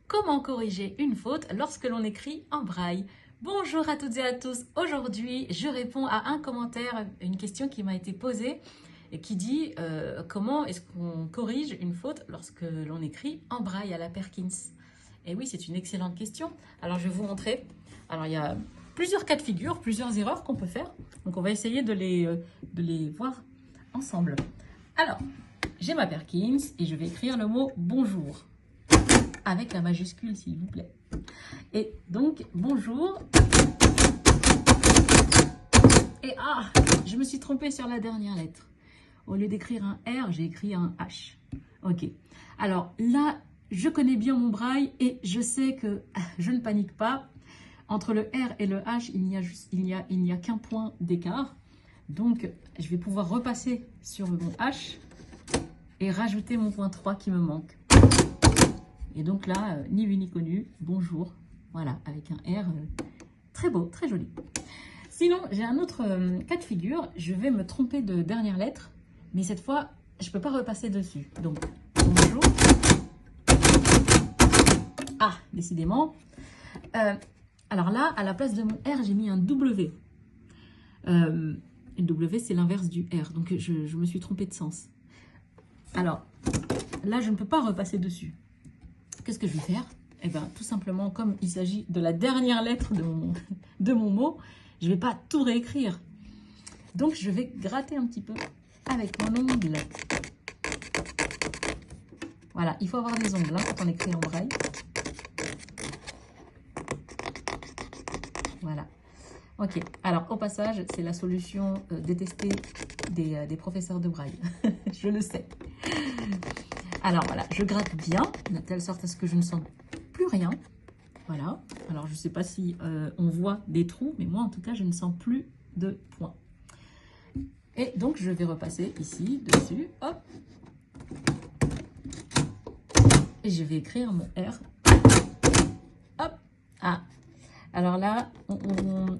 Comment corriger une faute lorsque l'on écrit en braille? Bonjour à toutes et à tous. Aujourd'hui, je réponds à un commentaire, une question qui m'a été posée et qui dit comment est-ce qu'on corrige une faute lorsque l'on écrit en braille à la Perkins? Et oui, c'est une excellente question. Alors, je vais vous montrer. Alors, il y a plusieurs cas de figure, plusieurs erreurs qu'on peut faire. Donc, on va essayer de les voir ensemble. Alors, j'ai ma Perkins et je vais écrire le mot bonjour avec la majuscule, s'il vous plaît. Et donc, bonjour. Et je me suis trompée sur la dernière lettre. Au lieu d'écrire un R, j'ai écrit un H. Ok. Alors là, je connais bien mon braille et je sais que je ne panique pas. Entre le R et le H, il n'y a qu'un point d'écart. Donc, je vais pouvoir repasser sur mon H et rajouter mon point 3 qui me manque. Et donc là, ni vu ni connu, bonjour. Voilà, avec un R très beau, très joli. Sinon, j'ai un autre cas de figure. Je vais me tromper de dernière lettre, mais cette fois, je ne peux pas repasser dessus. Donc, bonjour. Décidément. Alors là, à la place de mon R, j'ai mis un W. Le W, c'est l'inverse du R. Donc, je me suis trompée de sens. Alors, là, je ne peux pas repasser dessus. Qu'est-ce que je vais faire? Eh bien, tout simplement, comme il s'agit de la dernière lettre de mon mot, je ne vais pas tout réécrire. Donc, je vais gratter un petit peu avec mon ongle. Voilà, il faut avoir des ongles quand on écrit en braille. Voilà. Ok, alors au passage, c'est la solution détestée des professeurs de braille. Je le sais. Alors voilà, je gratte bien, de telle sorte à ce que je ne sente plus rien. Voilà. Alors je ne sais pas si on voit des trous, mais moi en tout cas, je ne sens plus de points. Et donc je vais repasser ici, dessus, hop. Et je vais écrire mon R. Hop. Alors là,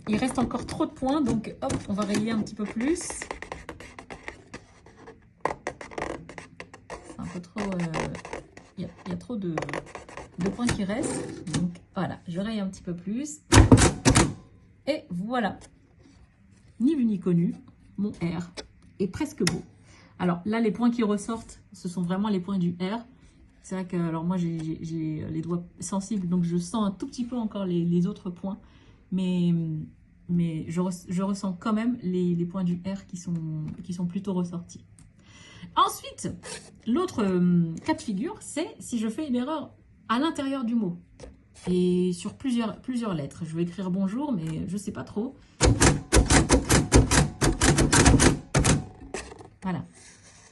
il reste encore trop de points, donc hop, on va rayer un petit peu plus. C'est un peu trop... Il y a trop de points qui restent. Donc voilà, je raye un petit peu plus. Et voilà. Ni vu ni connu, mon R est presque beau. Alors là, les points qui ressortent, ce sont vraiment les points du R. C'est vrai que alors moi, j'ai les doigts sensibles, donc je sens un tout petit peu encore les autres points. Mais je ressens quand même les points du R qui sont plutôt ressortis. Ensuite, l'autre cas de figure, c'est si je fais une erreur à l'intérieur du mot. Et sur plusieurs lettres. Je vais écrire bonjour, mais je ne sais pas trop. Voilà.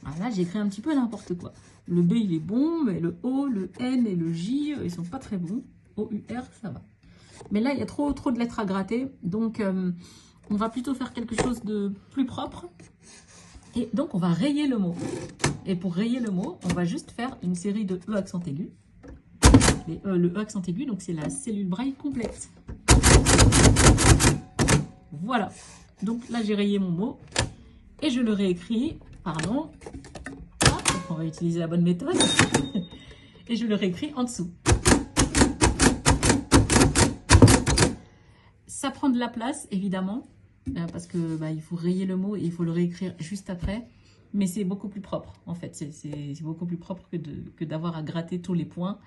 Alors là, j'ai écrit un petit peu n'importe quoi. Le B, il est bon, mais le O, le N et le J, ils sont pas très bons. O, U, R, ça va. Mais là, il y a trop de lettres à gratter. Donc, on va plutôt faire quelque chose de plus propre. Et donc, on va rayer le mot. Et pour rayer le mot, on va juste faire une série de E accent aigu. Le E accent aigu, donc c'est la cellule braille complète. Voilà. Donc là, j'ai rayé mon mot. Et je le réécris. Pardon. On va utiliser la bonne méthode. Et je le réécris en dessous. Ça prend de la place, évidemment, parce que il faut rayer le mot et il faut le réécrire juste après. Mais c'est beaucoup plus propre, en fait. C'est beaucoup plus propre que d'avoir à gratter tous les points.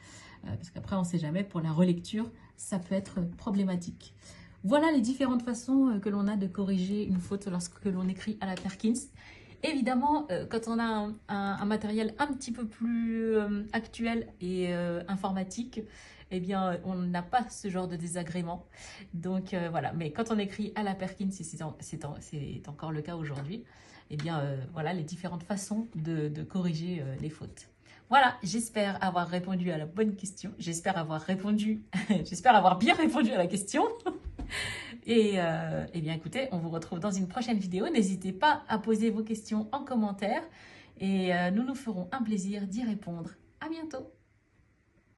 Parce qu'après, on ne sait jamais, pour la relecture, ça peut être problématique. Voilà les différentes façons que l'on a de corriger une faute lorsque l'on écrit à la Perkins. Évidemment, quand on a un matériel un petit peu plus actuel et informatique, eh bien, on n'a pas ce genre de désagrément. Donc, voilà. Mais quand on écrit à la Perkins, et c'est encore le cas aujourd'hui, eh bien, voilà les différentes façons de corriger les fautes. Voilà, j'espère avoir répondu à la bonne question. J'espère avoir bien répondu à la question. Et eh bien, écoutez, on vous retrouve dans une prochaine vidéo. N'hésitez pas à poser vos questions en commentaire et nous nous ferons un plaisir d'y répondre. À bientôt!